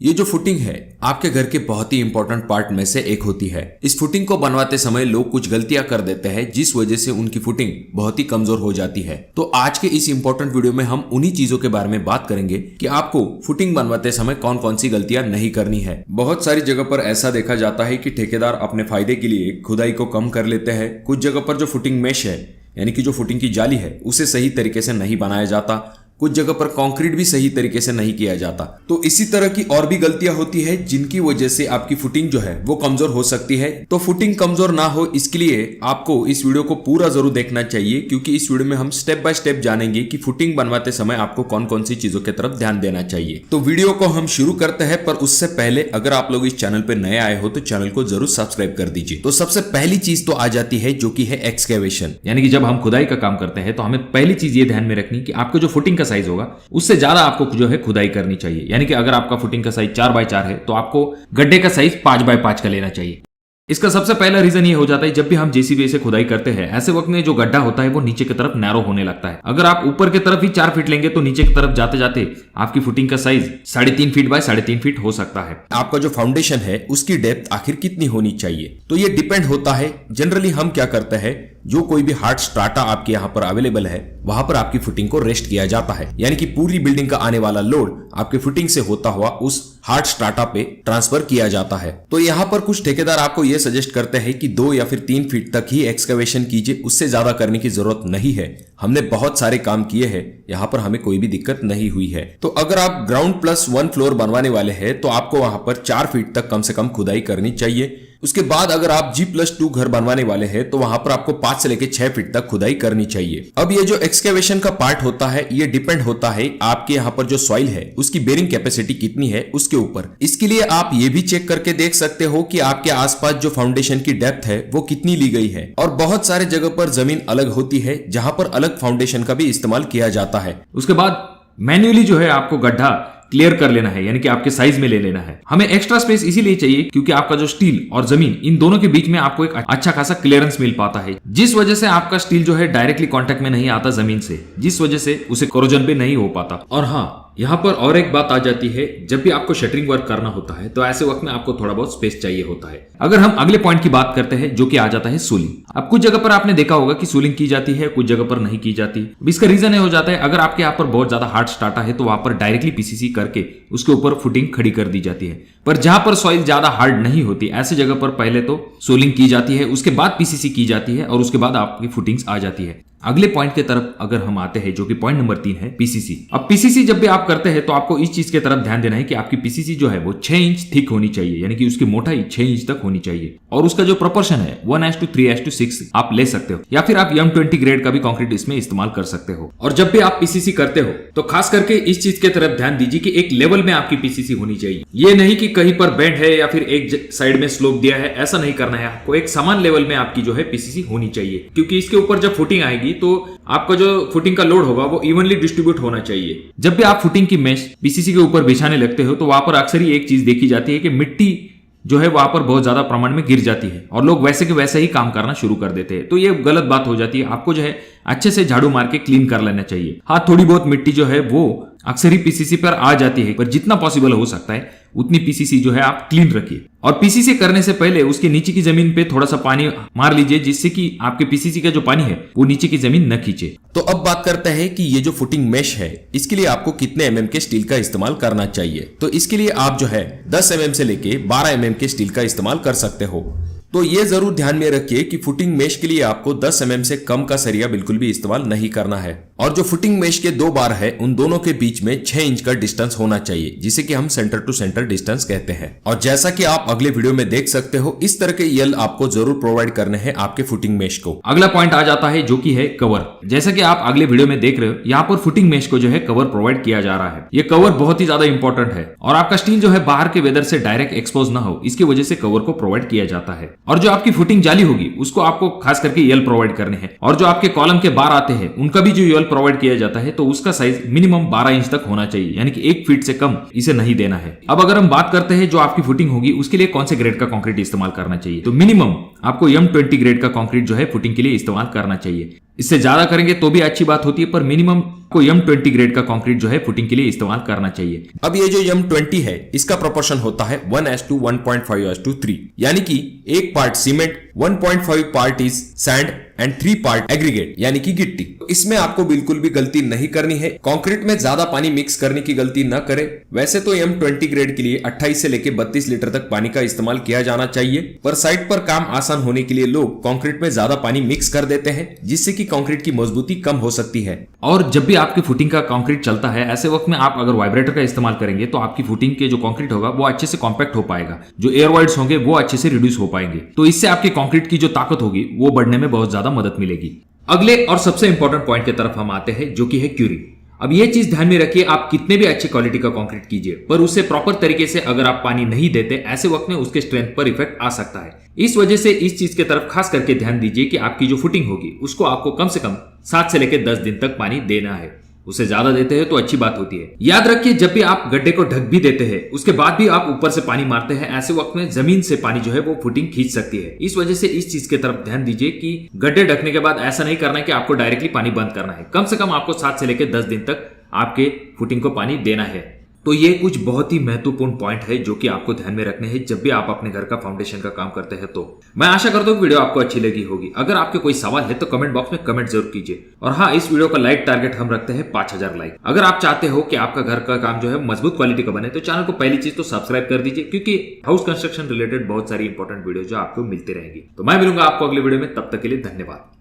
ये जो फुटिंग है आपके घर के बहुत ही इंपॉर्टेंट पार्ट में से एक होती है। इस फुटिंग को बनवाते समय लोग कुछ गलतियां कर देते हैं जिस वजह से उनकी फुटिंग बहुत ही कमजोर हो जाती है। तो आज के इस इंपॉर्टेंट वीडियो में हम उन्हीं चीजों के बारे में बात करेंगे कि आपको फुटिंग बनवाते समय कौन कौन सी गलतियां नहीं करनी है। बहुत सारी जगह पर ऐसा देखा जाता है कि ठेकेदार अपने फायदे के लिए खुदाई को कम कर लेते हैं। कुछ जगह पर जो फुटिंग मेश है यानी कि जो फुटिंग की जाली है उसे सही तरीके से नहीं बनाया जाता। कुछ जगह पर कंक्रीट भी सही तरीके से नहीं किया जाता। तो इसी तरह की और भी गलतियां होती है जिनकी वजह से आपकी फुटिंग जो है वो कमजोर हो सकती है। तो फुटिंग कमजोर ना हो इसके लिए आपको इस वीडियो को पूरा जरूर देखना चाहिए, क्योंकि इस वीडियो में हम स्टेप बाय स्टेप जानेंगे कि फुटिंग बनवाते समय आपको कौन कौन सी चीजों की तरफ ध्यान देना चाहिए। तो वीडियो को हम शुरू करते हैं, पर उससे पहले अगर आप लोग इस चैनल पर नए आए हो तो चैनल को जरूर सब्सक्राइब कर दीजिए। तो सबसे पहली चीज तो आ जाती है जो कि है एक्सकेवेशन, यानी कि जब हम खुदाई का काम करते हैं तो हमें पहली चीज ये ध्यान में रखनी कि आपका जो फुटिंग का साइज होगा उससे ज्यादा आपको जो है खुदाई करनी चाहिए। यानी कि अगर आपका फुटिंग का साइज 4x4 है तो आपको गड्ढे का साइज 5x5 का लेना चाहिए। इसका सबसे पहला रीजन ये हो जाता है, जब भी हम जेसीबी से खुदाई करते हैं ऐसे वक्त में जो गड्ढा होता है वो नीचे की तरफ नैरो होने लगता है। अगर आप ऊपर की तरफ ही 4 फीट लेंगे तो नीचे की तरफ जाते जाते आपकी फुटिंग का साइज 3.5 फीट बाय 3.5 फीट हो सकता है। आपका जो फाउंडेशन है उसकी डेप्थ आखिर कितनी होनी चाहिए, तो ये डिपेंड होता है। जनरली हम क्या करते हैं, जो कोई भी हार्ड स्ट्राटा आपके यहाँ पर अवेलेबल है वहां पर आपकी फुटिंग को रेस्ट किया जाता है। यानी कि पूरी बिल्डिंग का आने वाला लोड आपके फुटिंग से होता हुआ उस हार्ड स्ट्राटा पे ट्रांसफर किया जाता है। तो यहाँ पर कुछ ठेकेदार आपको यह सजेस्ट करते हैं कि 2 या फिर 3 फीट तक ही एक्सकवेशन कीजिए, उससे ज्यादा करने की जरूरत नहीं है। हमने बहुत सारे काम किए हैं, यहाँ पर हमें कोई भी दिक्कत नहीं हुई है। तो अगर आप ग्राउंड प्लस 1 फ्लोर बनवाने वाले हैं तो आपको वहां पर 4 फीट तक कम से कम खुदाई करनी चाहिए। उसके बाद अगर आप G+2 घर बनवाने वाले हैं तो वहां पर आपको 5 से लेकर 6 फीट तक खुदाई करनी चाहिए। अब ये जो एक्सकेवेशन का पार्ट होता है ये डिपेंड होता है आपके यहाँ पर जो सॉइल है उसकी बेरिंग कैपेसिटी कितनी है उसके ऊपर। इसके लिए आप ये भी चेक करके देख सकते हो कि आपके आसपास जो फाउंडेशन की डेप्थ है वो कितनी ली गई है। और बहुत सारे जगह पर जमीन अलग होती है जहां पर अलग फाउंडेशन का भी इस्तेमाल किया जाता है। उसके बाद मैन्युअली जो है आपको गड्ढा क्लियर कर लेना है, यानी कि आपके साइज में ले लेना है। हमें एक्स्ट्रा स्पेस इसीलिए चाहिए क्योंकि आपका जो स्टील और जमीन इन दोनों के बीच में आपको एक अच्छा खासा क्लियरेंस मिल पाता है, जिस वजह से आपका स्टील जो है डायरेक्टली कांटेक्ट में नहीं आता जमीन से, जिस वजह से उसे कोरोजन भी नहीं हो पाता। और हाँ, यहाँ पर और एक बात आ जाती है, जब भी आपको शटरिंग वर्क करना होता है तो ऐसे वक्त में आपको थोड़ा बहुत स्पेस चाहिए होता है। अगर हम अगले पॉइंट की बात करते हैं जो कि आ जाता है सोलिंग। अब कुछ जगह पर आपने देखा होगा कि सोलिंग की जाती है, कुछ जगह पर नहीं की जाती। इसका रीजन ये हो जाता है, अगर आपके यहाँ पर बहुत ज्यादा हार्ड स्ट्राटा है तो वहां पर डायरेक्टली पीसीसी करके उसके ऊपर फुटिंग खड़ी कर दी जाती है। पर जहां पर सॉइल ज्यादा हार्ड नहीं होती ऐसे जगह पर पहले तो सोलिंग की जाती है, उसके बाद पीसीसी की जाती है और उसके बाद आपकी फुटिंग्स आ जाती है। अगले पॉइंट की तरफ अगर हम आते हैं जो कि पॉइंट नंबर 3 है पीसीसी। अब पीसीसी जब भी आप करते हैं तो आपको इस चीज की तरफ ध्यान देना है कि आपकी पीसीसी जो है वो 6 इंच थिक होनी चाहिए, यानी कि उसकी मोटाई 6 इंच तक होनी चाहिए। और उसका जो प्रोपोर्शन है 1:3:6 आप ले सकते हो, या फिर आप M20 ग्रेड का भी कंक्रीट इसमें इस्तेमाल कर सकते हो। और जब भी आप पीसीसी करते हो तो खास करके इस चीज की तरफ ध्यान दीजिए कि एक लेवल में आपकी पीसीसी होनी चाहिए। ये नहीं कि कहीं पर बेंड है या फिर एक साइड में स्लोप दिया है, ऐसा नहीं करना है। आपको एक समान लेवल में आपकी जो है पीसीसी होनी चाहिए, क्योंकि इसके ऊपर जब फुटिंग आएगी तो आपका जो फुटिंग का लोड होगा वो इवनली डिस्ट्रीब्यूट होना चाहिए। जब भी आप फुटिंग की मेश पीसीसी के ऊपर बिछाने लगते हो तो वहां पर अक्सर ही एक चीज देखी जाती है कि मिट्टी जो है वहां पर बहुत ज्यादा प्रमाण में गिर जाती है और लोग वैसे के वैसे ही काम करना शुरू कर देते हैं। तो ये गलत बात हो जाती है। आपको जो है अच्छे से झाड़ू मार के क्लीन कर लेना चाहिए। हाँ, थोड़ी बहुत मिट्टी जो है वो अक्सर ही पीसीसी पर आ जाती है, पर जितना पॉसिबल हो सकता है उतनी पीसीसी जो है आप क्लीन रखिए। और पीसीसी करने से पहले उसके नीचे की जमीन पे थोड़ा सा पानी मार लीजिए, जिससे कि आपके पीसीसी का जो पानी है वो नीचे की जमीन न खींचे। तो अब बात करते हैं कि ये जो फुटिंग मेश है इसके लिए आपको कितने mm के स्टील का इस्तेमाल करना चाहिए। तो इसके लिए आप जो है 10 mm से लेके 12 mm के स्टील का इस्तेमाल कर सकते हो। तो ये जरूर ध्यान में रखिए कि फुटिंग मेश के लिए आपको 10 mm से कम का सरिया बिल्कुल भी इस्तेमाल नहीं करना है। और जो फुटिंग मेश के 2 बार है उन दोनों के बीच में 6 इंच का डिस्टेंस होना चाहिए, जिसे कि हम सेंटर टू सेंटर डिस्टेंस कहते हैं। और जैसा कि आप अगले वीडियो में देख सकते हो इस तरह के यल आपको जरूर प्रोवाइड करने हैं आपके फुटिंग मेश को। अगला पॉइंट आ जाता है जो कि है कवर। जैसा कि आप अगले वीडियो में देख रहे हो, यहाँ पर फुटिंग मेश को जो है कवर प्रोवाइड किया जा रहा है। ये कवर बहुत ही ज्यादा इंपॉर्टेंट है और आपका स्टील जो है बाहर के वेदर से डायरेक्ट एक्सपोज ना हो, इसकी वजह से कवर को प्रोवाइड किया जाता है। और जो आपकी फुटिंग जाली होगी उसको आपको खास करके यल प्रोवाइड करने हैं। और जो आपके कॉलम के बार आते हैं उनका भी जो यल प्रोवाइड किया जाता है तो उसका साइज मिनिमम 12 इंच तक होना चाहिए, यानी कि 1 फीट से कम इसे नहीं देना है। अब अगर हम बात करते हैं जो आपकी फुटिंग होगी उसके लिए कौन से ग्रेड का कंक्रीट इस्तेमाल करना चाहिए, तो मिनिमम आपको M20 ग्रेड का कंक्रीट जो है फुटिंग के लिए इस्तेमाल करना चाहिए। इससे ज्यादा करेंगे तो भी अच्छी बात होती है, पर मिनिमम को M20 ग्रेड का कंक्रीट जो है फुटिंग के लिए इस्तेमाल करना चाहिए। अब ये जो M20 है इसका प्रोपोर्शन होता है 1:1.5:3, यानी कि 1 part cement, 1.5 part is sand and 3 part aggregate यानी कि गिट्टी। इसमें आपको बिल्कुल भी गलती नहीं करनी है, कंक्रीट में ज्यादा पानी मिक्स करने की गलती न करें। वैसे तो M20 ग्रेड के लिए 28 से लेकर 32 लीटर तक पानी का इस्तेमाल किया जाना चाहिए, पर साइट पर काम आसान होने के लिए लोग कंक्रीट में ज्यादा पानी मिक्स कर देते हैं, जिससे कि कंक्रीट की मजबूती कम हो सकती है। और जब भी आपकी फुटिंग का कंक्रीट चलता है, ऐसे वक्त में आप अगर वाइब्रेटर का इस्तेमाल करेंगे तो आपकी फुटिंग के जो कंक्रीट होगा वो अच्छे से कॉम्पैक्ट हो पाएगा, जो एयर वॉइड्स होंगे वो अच्छे से रिड्यूस हो पाएंगे, तो इससे आपके कंक्रीट की जो ताकत होगी वो बढ़ने में बहुत ज्यादा मदद मिलेगी। अगले और सबसे इंपॉर्टेंट पॉइंट की तरफ हम आते हैं, जो कि है क्यूरिंग। अब ये चीज ध्यान में रखिए, आप कितने भी अच्छे क्वालिटी का कंक्रीट कीजिए, पर उसे प्रॉपर तरीके से अगर आप पानी नहीं देते, ऐसे वक्त में उसके स्ट्रेंथ पर इफेक्ट आ सकता है। इस वजह से इस चीज की तरफ खास करके ध्यान दीजिए कि आपकी जो फुटिंग होगी उसको आपको कम से कम 7 से लेकर 10 दिन तक पानी देना है। उसे ज्यादा देते हैं तो अच्छी बात होती है। याद रखिए, जब भी आप गड्ढे को ढक भी देते हैं, उसके बाद भी आप ऊपर से पानी मारते हैं, ऐसे वक्त में जमीन से पानी जो है वो फुटिंग खींच सकती है। इस वजह से इस चीज की तरफ ध्यान दीजिए कि गड्ढे ढकने के बाद ऐसा नहीं करना है कि आपको डायरेक्टली पानी बंद करना है। कम से कम आपको 7 से लेकर 10 दिन तक आपके फुटिंग को पानी देना है। तो ये कुछ बहुत ही महत्वपूर्ण पॉइंट है जो कि आपको ध्यान में रखने हैं जब भी आप अपने घर का फाउंडेशन का काम करते हैं। तो मैं आशा करता हूँ कि वीडियो आपको अच्छी लगी होगी। अगर आपके कोई सवाल है तो कमेंट बॉक्स में कमेंट जरूर कीजिए। और हाँ, इस वीडियो का लाइक टारगेट हम रखते हैं 5000 लाइक। अगर आप चाहते हो कि आपका घर का काम जो है मजबूत क्वालिटी का बने, तो चैनल को पहली चीज तो सब्सक्राइब कर दीजिए, क्योंकि हाउस कंस्ट्रक्शन रिलेटेड बहुत सारी इंपॉर्टेंट वीडियो जो आपको मिलती रहेंगी। तो मैं मिलूंगा आपको अगले वीडियो में, तब तक के लिए धन्यवाद।